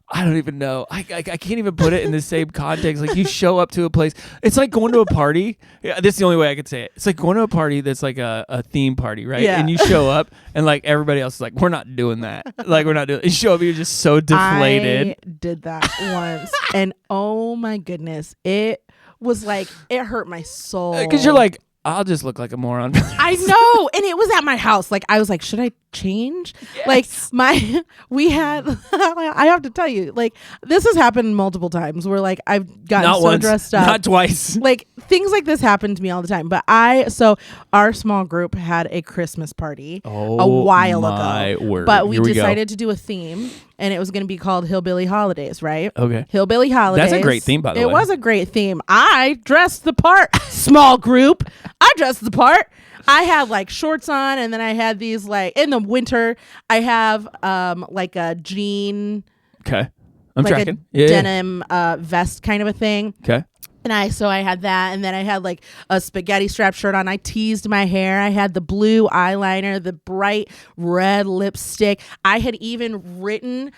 I don't even know. I can't even put it in the same context. Like, you show up to a place. It's like going to a party. Yeah, this is the only way I could say it. It's like going to a party that's like a theme party, right? Yeah. And you show up and like everybody else is like, we're not doing that. Like, we're not doing it. You show up, you're just so deflated. I did that once. And oh my goodness. It was like, it hurt my soul. Because you're like, I'll just look like a moron. I know. And it was at my house. Like, I was like, should I change? Yes. Like, we had, I have to tell you, like, this has happened multiple times where, like, I've gotten not so once, dressed up. not twice. Like, things like this happen to me all the time. But so our small group had a Christmas party a while ago. Word. But we Here decided to do a theme. And it was going to be called Hillbilly Holidays, right? Okay. Hillbilly Holidays. That's a great theme, by the way. It was a great theme. I dressed the part. Small group. I dressed the part. I had like shorts on, and then I had these like in the winter. I have like a jean. Okay. I'm like tracking. A denim vest kind of a thing. Okay. And I had that, and then I had like a spaghetti strap shirt on. I teased my hair. I had the blue eyeliner, the bright red lipstick. I had even written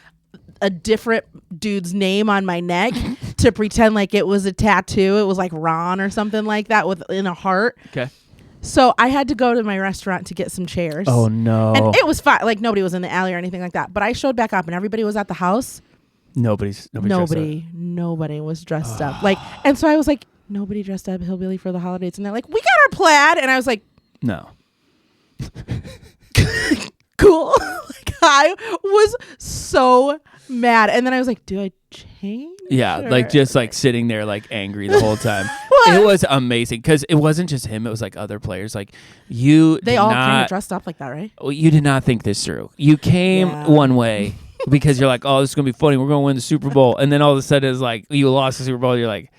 a different dude's name on my neck to pretend like it was a tattoo. It was like Ron or something like that in a heart. Okay. So I had to go to my restaurant to get some chairs. Oh no. And it was fine. Like, nobody was in the alley or anything like that. But I showed back up, and everybody was at the house. Nobody was dressed up. Like, and so I was like, nobody dressed up hillbilly for the holidays, and they're like, we got our plaid, and I was like, no. Cool. Like, I was so mad, and then I was like, do I change? Yeah, like just like sitting there like angry the whole time. It was amazing because it wasn't just him; it was like other players. Like they all kind of dressed up like that, right? Well, you did not think this through. You came one way. Because you're like, oh, this is going to be funny. We're going to win the Super Bowl. And then all of a sudden it's like, you lost the Super Bowl. You're like,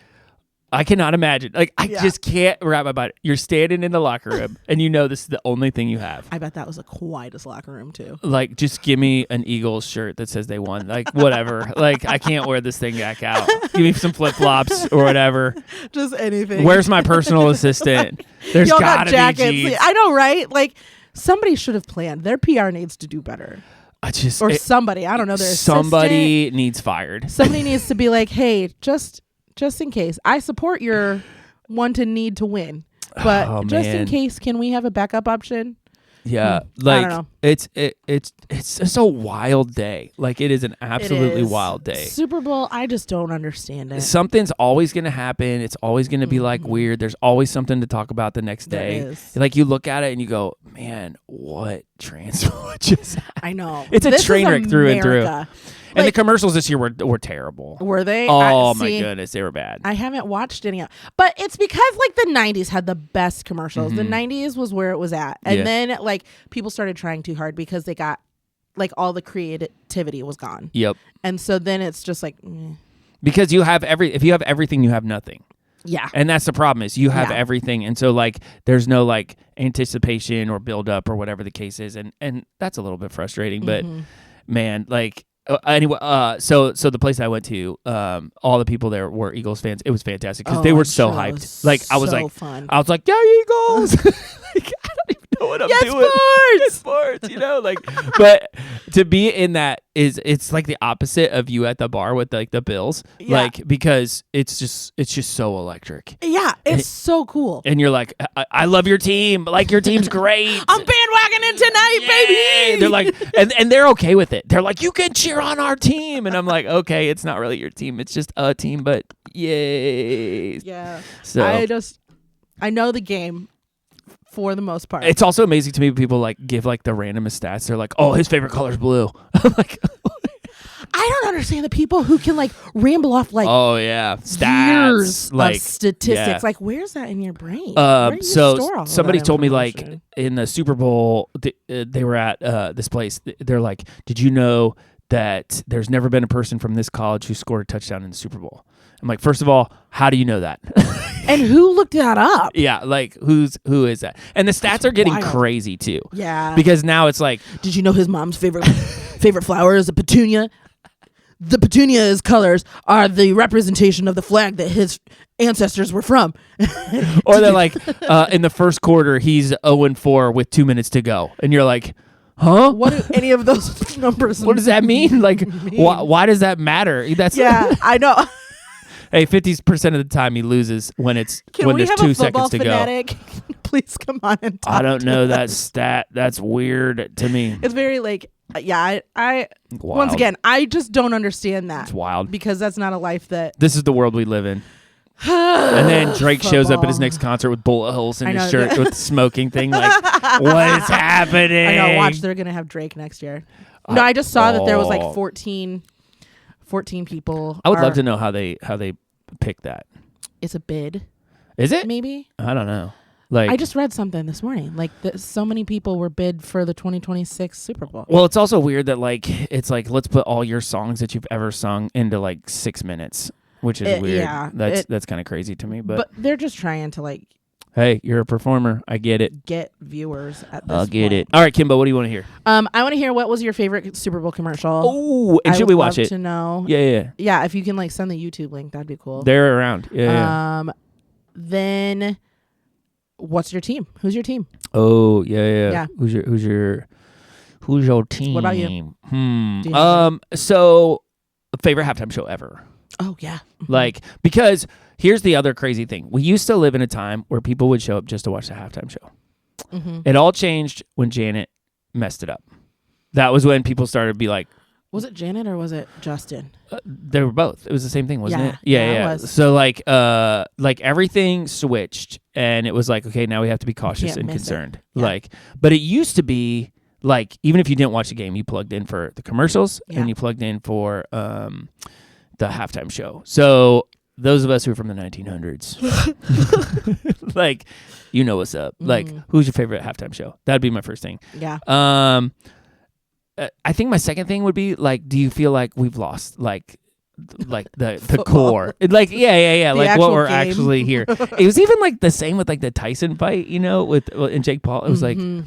I cannot imagine. Like, I just can't wrap my body. You're standing in the locker room and you know this is the only thing you have. I bet that was the quietest locker room too. Like, just give me an Eagles shirt that says they won. Like, whatever. Like, I can't wear this thing back out. Give me some flip-flops or whatever. Just anything. Where's my personal assistant? There's got to be jeans. I know, right? Like, somebody should have planned. Their PR needs to do better. Somebody, I don't know. Somebody needs fired. Somebody needs to be like, hey, just in case. I support your want to need to win, but just in case, can we have a backup option? Yeah, like I don't know. It's a wild day. Like, it is an absolutely wild day. Super Bowl, I just don't understand it. Something's always going to happen. It's always going to be like weird. There's always something to talk about the next day. Like, you look at it and you go, man, what transport just happened? I know. It's a train wreck through and through. And Like, the commercials this year were terrible. Were they? Oh, my goodness. They were bad. I haven't watched any. But it's because, like, the 90s had the best commercials. The 90s was where it was at. And then, like, people started trying too hard because they got, like, all the creativity was gone. Yep. And so then it's just like... Because if you have everything, you have nothing. Yeah. And that's the problem is you have everything. And so, like, there's no, like, anticipation or build up or whatever the case is. And that's a little bit frustrating. But, man, like... Anyway, so the place I went to, all the people there were Eagles fans. It was fantastic because they were so hyped. Like, I was like, fun. I was like, yeah, Eagles. Like, I don't even know what I'm doing. Sports, you know, like, but to be in that it's like the opposite of you at the bar with like the Bills, like because it's just so electric. Yeah, it's so cool. And you're like, I love your team. Like your team's great. I'm bandwagoning tonight, baby. They're like, and they're okay with it. They're like, you can cheer on our team, and I'm like, okay, it's not really your team. It's just a team, but yay. Yeah. So I know the game. For the most part, it's also amazing to me when people like give like the randomest stats. They're like, "Oh, his favorite color is blue." I'm like, I don't understand the people who can like ramble off like, oh yeah, years stats, like of statistics. Yeah. Like, where's that in your brain? Where do you store all So of somebody that told me like information? in the Super Bowl, they were at this place. They're like, "Did you know that there's never been a person from this college who scored a touchdown in the Super Bowl?" I'm like, first of all, how do you know that? And who looked that up? Yeah, like who is that? And the stats are getting wild. crazy too. Yeah. Because now it's like, Did you know his mom's favorite flower is a petunia? The petunia's colors are the representation of the flag that his ancestors were from. or they're like, in the first quarter, he's 0-4 with 2 minutes to go. And you're like, huh? What do any of those numbers What does that mean? Like, why does that matter? That's Yeah, I know. Hey, 50% of the time he loses when there's Can we 2 have a football seconds to fanatic? Please come on and talk. go. I don't know that stat. That's weird to me. It's very like, yeah, I Wild. once again, I just don't understand that. It's wild. Because that's not a life that. This is the world we live in. And then Drake shows up at his Football. next concert with bullet holes in I his know, shirt yeah. with the smoking thing. Like, what is happening? I know, watch, they're going to have Drake next year. No, I just saw that there was like 14 people. I would love to know how they pick that. It's a bid, Is it? maybe? I don't know. Like, I just read something this morning. Like, so many people were bid for the 2026 Super Bowl. well, it's also weird that like it's like let's put all your songs that you've ever sung into like 6 minutes, which is weird. Yeah, that's kind of crazy to me. But they're just trying to like hey, you're a performer. I get it. get viewers at this I'll get point. it. All right, Kimbo, what do you want to hear? I want to hear what was your favorite Super Bowl commercial. Oh, and I should would we watch love it? to know. Yeah. Yeah, if you can like send the YouTube link, that'd be cool. They're around. Yeah. Then what's your team? Who's your team? Oh, yeah. Yeah. Who's your team? What about you? Do you know So favorite halftime show ever. Oh yeah. Like, because here's the other crazy thing. We used to live in a time where people would show up just to watch the halftime show. Mm-hmm. It all changed when Janet messed it up. That was when people started to be like, Was it Janet or was it Justin? they were both. It was the same thing, wasn't it? Yeah, it was. So like everything switched, and it was like, okay, now we have to be cautious and concerned. Yeah. Like, but it used to be like, even if you didn't watch the game, you plugged in for the commercials and you plugged in for the halftime show. So those of us who are from the 1900s, like, you know what's up. Like, who's your favorite halftime show? That'd be my first thing. Yeah. I think my second thing would be like, do you feel like we've lost like the core? Like, yeah. The Like what actual we're game. actually here. It was even like the same with like the Tyson fight, you know, and Jake Paul. It was like, is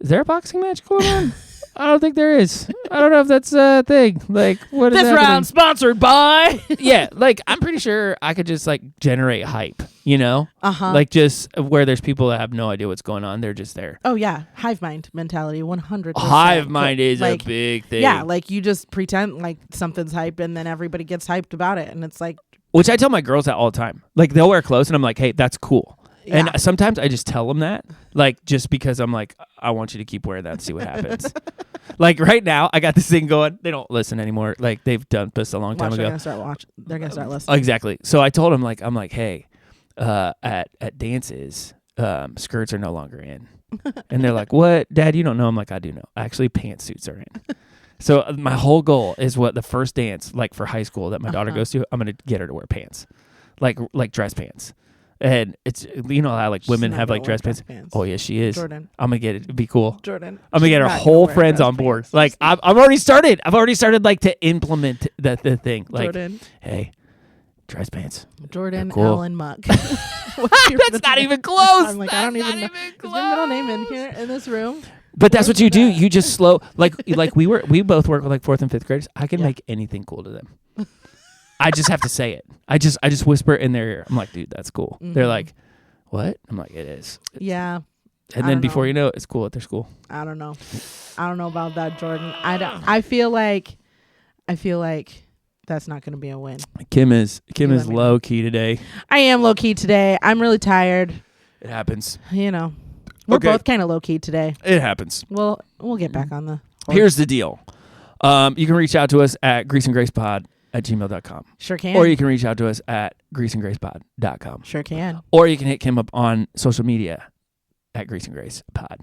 there a boxing match going on? I don't think there is. I don't know if that's a thing. Like, what is This happening? round sponsored by. Yeah, like I'm pretty sure I could just like generate hype, you know? Like just where there's people that have no idea what's going on, they're just there. Oh yeah, hive mind mentality, 100%. Hive mind is like, a big thing. Yeah, like you just pretend like something's hype, and then everybody gets hyped about it, and it's like. Which I tell my girls that all the time. Like they'll wear clothes, and I'm like, hey, that's cool. Yeah. And sometimes I just tell them that, like, just because I'm like, I want you to keep wearing that and see what happens. Like right now, I got this thing going. They don't listen anymore. Like they've done this a long time ago. They're gonna start listening. Exactly. So I told them I'm like, hey, at dances, skirts are no longer in. And they're like, what, Dad? You don't know? I'm like, I do know. Actually, pantsuits are in. So my whole goal is what the first dance, like for high school that my daughter goes to, I'm gonna get her to wear pants, like dress pants. And it's, you know how like women have like dress pants. Oh yeah, she is. Jordan. I'm gonna get it. It'd be cool. Jordan. I'm gonna get her whole friends on board. Like I've already started. I've already started like to implement the thing. Like, Jordan. Hey, dress pants. Jordan cool. Allen Muck. That's not even close. I'm like, I don't even know. Is your middle name in here in this room? But that's what you do. You just slow like we both work with like 4th and 5th graders. I can make anything cool to them. I just have to say it. I just whisper in their ear. I'm like, dude, that's cool. They're like, what? I'm like, it is. Yeah. And then before you know it, it's cool at their school. I don't know about that, Jordan. I feel like that's not going to be a win. Kim is low key today. I am low key today. I'm really tired. It happens. We're both kind of low key today. It happens. We'll get back on the horse. Here's the deal. You can reach out to us at greaseandgracepod@gmail.com. Sure can. Or you can reach out to us at greaseandgracepod.com. Sure can. Or you can hit Kim up on social media at greaseandgracepod.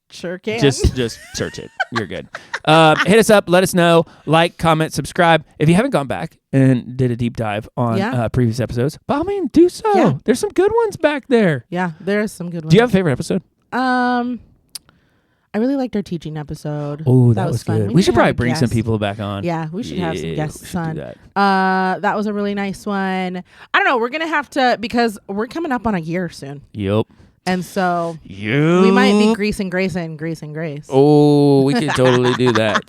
Sure can. Just search it. You're good. Hit us up. Let us know. Like, comment, subscribe. If you haven't gone back and did a deep dive on previous episodes, by all means, do so. Yeah. There's some good ones back there. Yeah, there's some good ones. Do you have a favorite episode? I really liked our teaching episode. Oh, that was fun. good. We should probably bring some people back on. Yeah, we should have some guests on. Do that. That was a really nice one. I don't know. We're going to have to, because we're coming up on a year soon. Yep. And so we might be Grease and Grace. Oh, we can totally do that.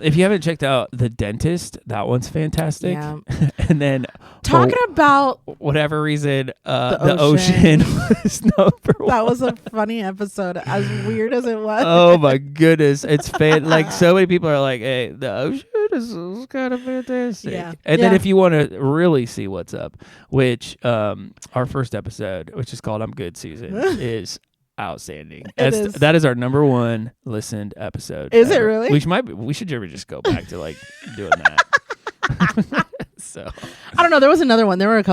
If you haven't checked out The Dentist, that one's fantastic. Yeah. And then talking about whatever reason, the ocean was number one. That was a funny episode, as weird as it was. Oh my goodness, it's like so many people are like, "Hey, the ocean is kind of fantastic." Yeah. And then if you want to really see what's up, which our first episode, which is called "I'm Good Season," is outstanding. That is our number one listened episode. Is ever. it really? We should ever just go back to like doing that. So I don't know. There was another one. There have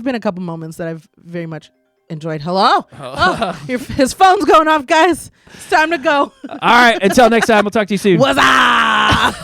been a couple moments that I've very much enjoyed. Hello? His phone's going off, guys. It's time to go. All right. Until next time, we'll talk to you soon. What's up?